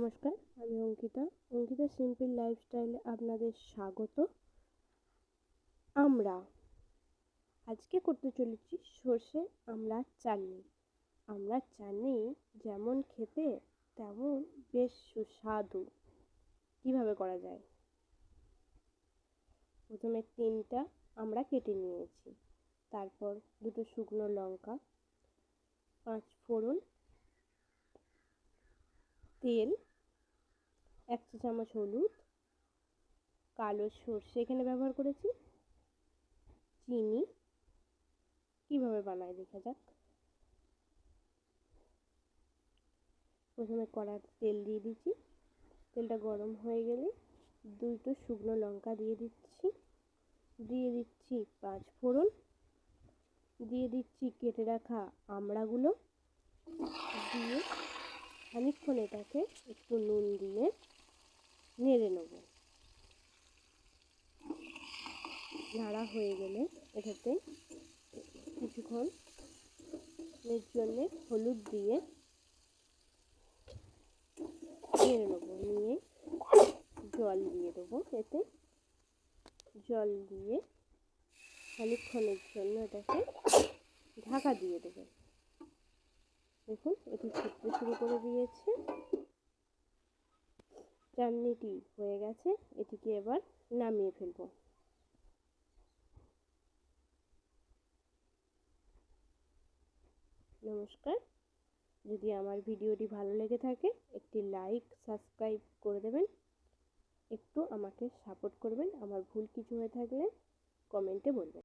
নমস্কার, আমি অঙ্কিতা সিম্পল লাইফস্টাইলে আপনাদের স্বাগত। আমরা আজকে করতে চলেছি সর্ষে আমড়ার চাটনি। আমড়ার চাটনি যেমন খেতে তেমন বেশ সুস্বাদু। কিভাবে করা যায়? প্রথমে 3টা আমড়া কেটে নিয়েছি, তারপর 2টো শুকনো লঙ্কা, 5 ফোড়ন, তেল, 1 চা চামচ হলুদ, কালো সর্ষে এখানে ব্যবহার করেছি, চিনি। কিভাবে বানায় দেখা যাক। প্রথমে কড়াতে তেল দিয়ে দিচ্ছি। তেলটা গরম হয়ে গেলে 2টো শুকনো লঙ্কা দিয়ে দিচ্ছি, 5 ফোড়ন, দিয়ে দিচ্ছি কেটে রাখা আমড়াগুলো, দিয়ে খানিকক্ষণ এটাকে একটু নুন দিয়ে নেড়ে নেব। নাড়া হয়ে গেলে এটাতে কিছুক্ষণ এর জন্য হলুদ দিয়ে নেড়ে নেব। নিয়ে জল দিয়ে দেবো। এতে জল দিয়ে খানিকক্ষণের জন্য এটাকে ঢাকা দিয়ে দেবো। দেখুন, এটি ফুটতে শুরু করে দিয়েছে। চাটনিটি হয়ে গেছে, এটিকে এবার নামিয়ে ফেলব। নমস্কার, যদি আমার ভিডিওটি ভালো লেগে থাকে একটি লাইক সাবস্ক্রাইব করে দেবেন, একটু আমাকে সাপোর্ট করবেন। আমার ভুল কিছু হয়ে থাকলে কমেন্টে বলবেন।